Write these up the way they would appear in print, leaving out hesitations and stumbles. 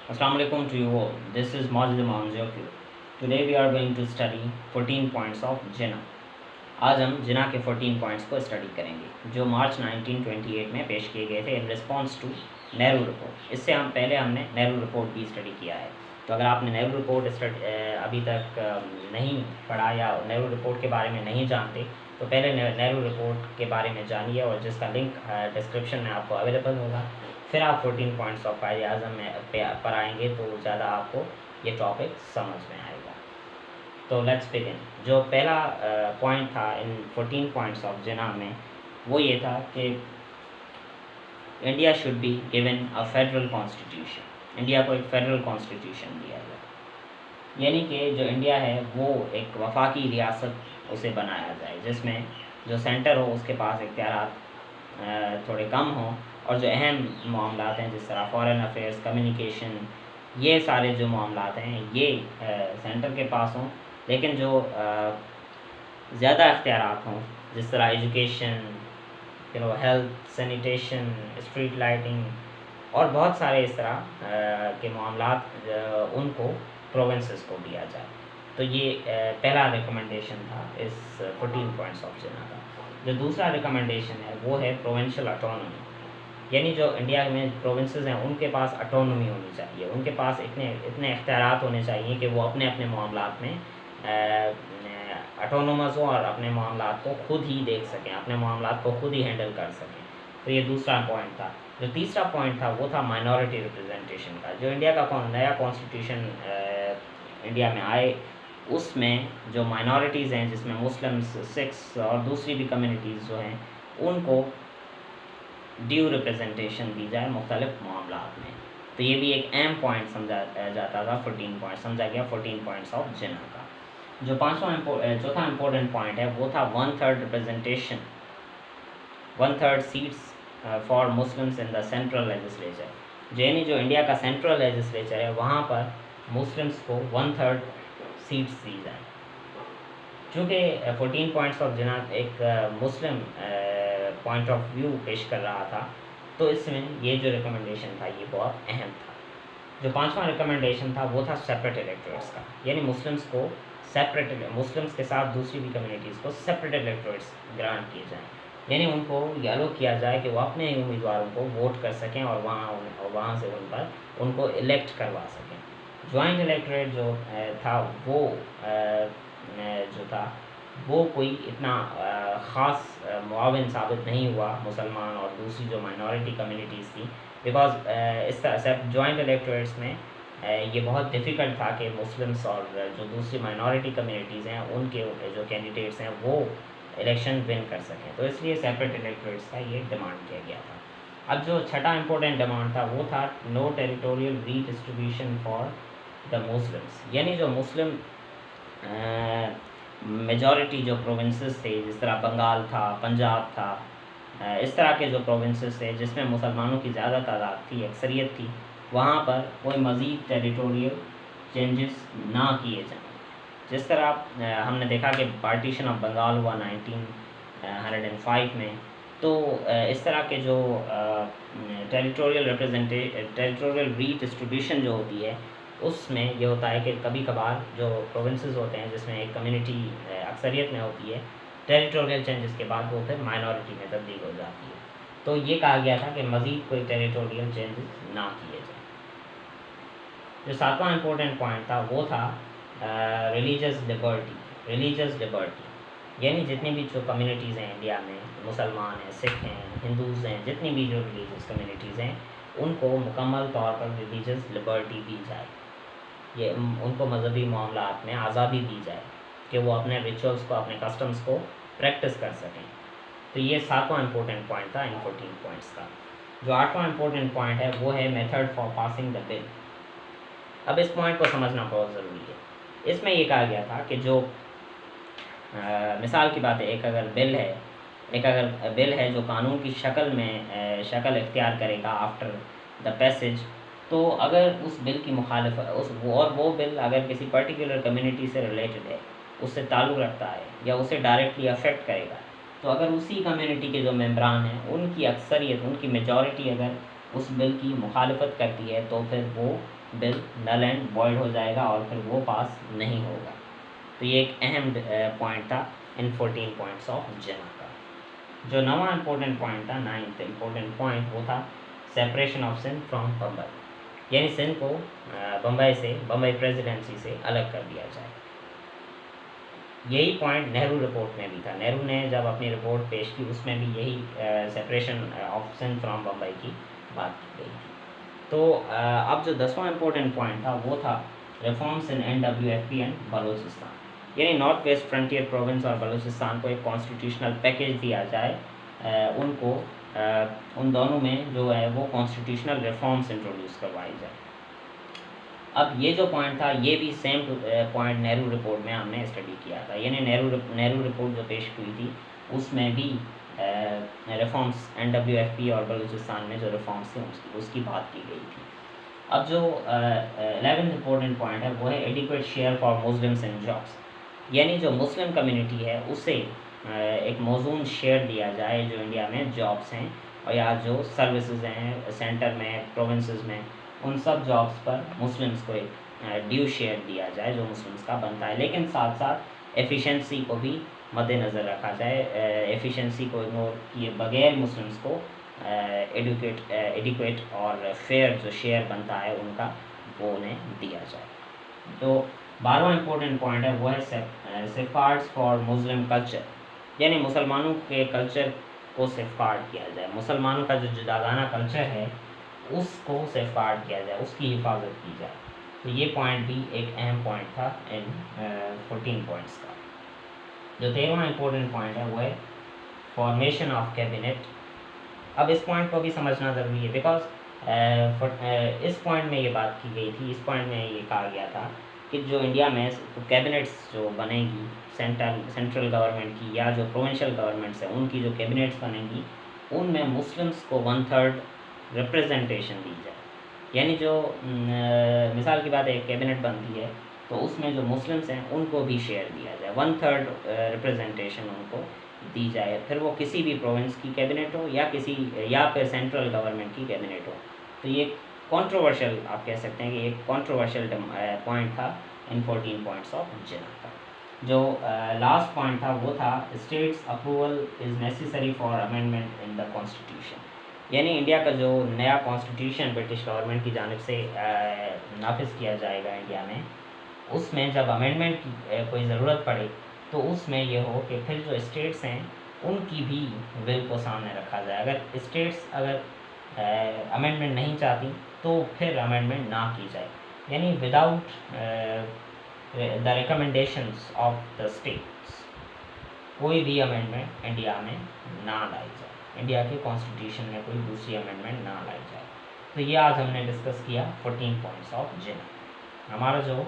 Assalamu alaikum to you all. This is Majid Imam Jokir. Today we are going to study 14 points of जिना. आज हम जिना के 14 points को study करेंगे जो मार्च 1928 में पेश किए गए थे in response to Nehru report. इससे हमने नेहरू रिपोर्ट भी स्टडी किया है. तो अगर आपने नेहरू रिपोर्ट अभी तक नहीं पढ़ा या नेहरू रिपोर्ट के बारे में नहीं जानते तो पहले नेहरू रिपोर्ट के बारे में जानिए और जिसका लिंक डिस्क्रिप्शन में आपको अवेलेबल होगा. फिर आप 14 पॉइंट्स ऑफ कायदे आज़म में पर आएंगे तो ज़्यादा आपको ये टॉपिक समझ में आएगा. तो लेट्स बिगिन. जो पहला पॉइंट था इन 14 पॉइंट्स ऑफ जिना में वो ये था कि India should be given a federal constitution. India को एक फेडरल कॉन्स्टिट्यूशन दिया जाए, यानी कि जो इंडिया है वो एक वफाकी रियासत उसे बनाया जाए जिसमें जो सेंटर हो उसके पास इख्तियारात थोड़े कम हों और जो अहम मामलात हैं जिस तरह फॉरेन अफेयर्स, कम्युनिकेशन, ये सारे जो मामलात हैं ये सेंटर के पास हों, लेकिन जो ज़्यादा इख्तियारात हों जिस तरह education, health, sanitation, street lighting और बहुत सारे इस तरह के मामलात उनको प्रोविंसेस को दिया जाए. तो ये पहला रिकमेंडेशन था इस 14 पॉइंट्स ऑफ जिना का. जो दूसरा रिकमेंडेशन है वो है प्रोविंशियल ऑटोनॉमी, यानी जो इंडिया में प्रोविंसेस हैं उनके पास ऑटोनॉमी होनी चाहिए. उनके पास इतने इख्तियारात होने चाहिए कि वो अपने अपने मामलात में ऑटोनोमस हो और अपने मामलात को खुद ही देख सकें, अपने मामलात को खुद ही हैंडल कर सकें. तो ये दूसरा पॉइंट था. जो तीसरा पॉइंट था वो था माइनॉरिटी रिप्रेजेंटेशन का. जो इंडिया का नया कॉन्स्टिट्यूशन इंडिया में आए उसमें जो माइनॉरिटीज़ हैं जिसमें मुस्लिम्स, सिख्स और दूसरी भी कम्युनिटीज़ जो हैं उनको ड्यू रिप्रेजेंटेशन दी जाए मुख्तलिफ मामलात में. तो ये भी एक अहम पॉइंट समझा जाता था. 14 पॉइंट समझा गया 14 पॉइंट्स ऑफ जिना का. जो चौथा इम्पोर्टेंट पॉइंट है वो था 1/3 representation, 1/3 seats for Muslims in the central legislature. यानी जो इंडिया का सेंट्रल लेजिस्लेचर है वहाँ पर मुस्लिम्स को 1/3 सीट्स दी जाए. चूँकि 14 पॉइंट्स ऑफ जिना एक मुस्लिम पॉइंट ऑफ व्यू पेश कर रहा था तो इसमें ये जो रिकमेंडेशन था ये बहुत अहम था. जो पांचवा रिकमेंडेशन था वो था सेपरेट इलेक्टोरेट्स का, यानी मुस्लिम्स को सेपरेट, मुस्लिम्स के साथ दूसरी भी कम्युनिटीज़ को सेपरेट इलेक्टोरेट्स ग्रांट किए जाएँ, यानी उनको ये अलो किया जाए कि वो अपने उम्मीदवारों को वोट कर सकें और वहाँ से उनको इलेक्ट करवा सकें. जॉइंट इलेक्टोरेट जो था वो जो था वो कोई इतना ख़ास मुआविन साबित नहीं हुआ मुसलमान और दूसरी जो माइनॉरिटी कम्युनिटीज़ थी, बिकॉज इस तरह से जॉइंट इलेक्टोरेट्स में ये बहुत डिफ़िकल्ट था कि मुस्लिम्स और जो दूसरी माइनॉरिटी कम्युनिटीज़ हैं उनके जो कैंडिडेट्स हैं वो इलेक्शन विन कर सकें. तो इसलिए सेपरेट इलेक्टोरेट्स का ये डिमांड किया गया था. अब जो छठा इम्पोर्टेंट डिमांड था वो था no territorial redistribution for the Muslims, यानी जो मुस्लिम मेजॉरिटी जो प्रोविंसेस थे जिस तरह बंगाल था, पंजाब था, इस तरह के जो प्रोविंसेस थे जिसमें मुसलमानों की ज़्यादा तादाद थी, अक्सरियत थी, वहाँ पर कोई मज़ीद टेरिटोरियल चेंजेस ना किए जाएँ. जिस तरह हमने देखा कि पार्टीशन ऑफ बंगाल हुआ 1905 में, तो इस तरह के जो टेरिटोरियल रीडिस्ट्रीब्यूशन जो होती है उसमें ये होता है कि कभी कभार जो प्रोविंसेस होते हैं जिसमें एक कम्युनिटी अक्सरियत में होती है, टेरिटोरियल चेंजेस के बाद वो फिर माइनॉरिटी में तब्दील हो जाती है. तो ये कहा गया था कि मज़ीद कोई टेरिटोरियल चेंजेस ना किए जाएँ. जो सातवां इम्पोर्टेंट पॉइंट था वो था रिलीजियस लिबर्टी, यानी जितनी भी जो कम्युनिटीज़ हैं इंडिया में, मुसलमान हैं, सिख हैं, हिंदूज़ हैं, जितनी भी जो रिलीजियस कम्युनिटीज़ हैं उनको मुकम्मल तौर पर रिलीजियस लिबर्टी दी जाए. ये उनको मजहबी मामलात में आज़ादी दी जाए कि वो अपने रिचुअल्स को, अपने कस्टम्स को प्रैक्टिस कर सकें. तो ये सातवां इम्पोर्टेंट पॉइंट था इन 14 पॉइंट्स का. जो आठवां इम्पोर्टेंट पॉइंट है वो है method for passing the bill. अब इस पॉइंट को समझना बहुत ज़रूरी है. इसमें ये कहा गया था कि जो मिसाल की बात है, एक अगर बिल है जो कानून की शक्ल इख्तियार करेगा आफ्टर द पैसेज, तो अगर उस बिल की मुखालिफत वो बिल अगर किसी पर्टिकुलर कम्युनिटी से रिलेटेड है, उससे ताल्लुक़ रखता है या उसे डायरेक्टली अफेक्ट करेगा, तो अगर उसी कम्युनिटी के जो मेंबरान हैं उनकी अक्सरियत, उनकी मेजॉरिटी अगर اس بل کی مخالفت کرتی ہے تو پھر وہ بل نل اینڈ وائڈ ہو جائے گا اور پھر وہ پاس نہیں ہوگا. تو یہ ایک اہم پوائنٹ تھا ان 14 پوائنٹس آف جنا کا. جو نواں امپورٹنٹ پوائنٹ تھا، 9th امپورٹنٹ پوائنٹ، وہ تھا separation of Sindh from Bombay. یعنی سندھ کو بمبئی پریزیڈنسی سے الگ کر دیا جائے. یہی پوائنٹ نہرو رپورٹ میں بھی تھا. نہرو نے جب اپنی رپورٹ پیش کی اس میں بھی یہی separation of Sindh from Bombay کی بات کی گئی تھی. تو اب جو 10واں امپورٹنٹ پوائنٹ تھا وہ تھا reforms in NWFP and Balochistan. یعنی نارتھ ویسٹ فرنٹیئر پروونس اور بلوچستان کو ایک کانسٹیٹیوشنل پیکیج دیا جائے. ان کو ان دونوں میں جو ہے وہ کانسٹیٹیوشنل ریفارمس انٹروڈیوس کروائی جائے. اب یہ جو پوائنٹ تھا یہ بھی سیم پوائنٹ نہرو رپورٹ میں ہم نے اسٹڈی کیا تھا. یعنی نہرو رپورٹ جو پیش ہوئی تھی اس میں بھی ریفارمس NWFP اور بلوچستان میں جو ریفارمس تھے اس کی بات کی گئی تھی. اب جو 11th امپورٹنٹ پوائنٹ ہے وہ ہے adequate share for Muslims in jobs. یعنی جو مسلم کمیونٹی ہے اسے ایک موزون شیئر دیا جائے جو انڈیا میں جابس ہیں اور یا جو سروسز ہیں سینٹر میں پروونسز میں ان سب جابس پر مسلمس کو ایک ڈیو شیئر دیا جائے جو مسلمس کا بنتا ہے. لیکن ساتھ ساتھ ایفیشنسی کو بھی مد نظر رکھا جائے. ایفیشنسی کو اگنور کیے بغیر مسلمس کو ایڈیکویٹ اور فیئر جو شیئر بنتا ہے ان کا وہ انہیں دیا جائے. تو 12واں امپورٹنٹ پوائنٹ ہے وہ ہے سیفگارڈز فار مسلم کلچر. یعنی مسلمانوں کے کلچر کو سیفگارڈ کیا جائے. مسلمانوں کا جو جداگانہ کلچر ہے اس کو سیفگارڈ کیا جائے، اس کی حفاظت کی جائے. تو یہ پوائنٹ بھی ایک اہم پوائنٹ تھا ان 14 پوائنٹس کا. جو 13واں امپورٹنٹ پوائنٹ ہے وہ ہے فارمیشن آف کیبنٹ. اب اس پوائنٹ کو بھی سمجھنا ضروری ہے بیکاز اس پوائنٹ میں یہ بات کی گئی تھی، اس پوائنٹ میں یہ کہا گیا تھا کہ جو انڈیا میں کیبنٹس جو بنے گی سینٹرل گورنمنٹ کی یا جو پروونشل گورنمنٹس ہیں ان کی جو کیبنٹس بنیں گی ان میں مسلمس کو 1/3 ریپریزنٹیشن دی جائے. یعنی جو مثال کی بات ہے کیبنٹ بنتی ہے تو اس میں جو مسلمس ہیں ان کو بھی شیئر دیا جائے، 1/3 ریپریزنٹیشن ان کو دی جائے. پھر وہ کسی بھی پروونس کی کیبنٹ ہو یا پھر سینٹرل گورنمنٹ کی کیبنٹ ہو. تو یہ کنٹروورشل آپ کہہ سکتے ہیں کہ ایک کنٹروورشل پوائنٹ تھا ان 14 پوائنٹس آف جنا کا. جو لاسٹ پوائنٹ تھا وہ تھا states approval is necessary for amendment in the constitution. یعنی انڈیا کا جو نیا کانسٹیٹیوشن برٹش گورنمنٹ کی جانب سے نافذ کیا جائے گا انڈیا میں، اس میں جب امینڈمنٹ کی کوئی ضرورت پڑے تو اس میں یہ ہو کہ پھر جو اسٹیٹس ہیں ان کی بھی ول کو سامنے رکھا جائے. اگر اسٹیٹس امینڈمنٹ نہیں چاہتی تو پھر امینڈمنٹ نہ کی جائے. یعنی without the recommendations of the states کوئی بھی امینڈمنٹ انڈیا میں نہ لائی جائے، انڈیا کے کانسٹیٹیوشن میں کوئی دوسری امینڈمنٹ نہ لائی جائے. تو یہ آج ہم نے ڈسکس کیا 14 پوائنٹس آف جنا. ہمارا جو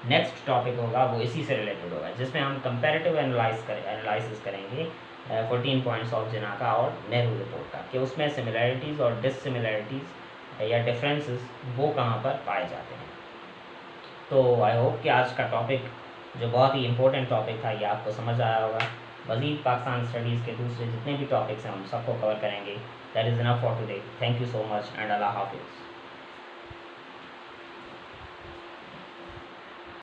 نیکسٹ ٹاپک ہوگا وہ اسی سے ریلیٹڈ ہوگا جس میں ہم کمپیریٹیو انالائسس کریں گے 14 پوائنٹس آف جنا کا اور نہرو رپورٹ کا، کہ اس میں سملیرٹیز اور ڈس سملیرٹیز یا ڈفرینسز وہ کہاں پر پائے جاتے ہیں. تو آئی ہوپ کہ آج کا ٹاپک جو بہت ہی امپورٹنٹ ٹاپک تھا یہ آپ کو سمجھ آیا ہوگا. مزید پاکستان اسٹڈیز کے دوسرے جتنے بھی ٹاپکس ہیں ہم سب کو کور کریں گے. That is enough for today. Thank you so much and اللہ حافظ.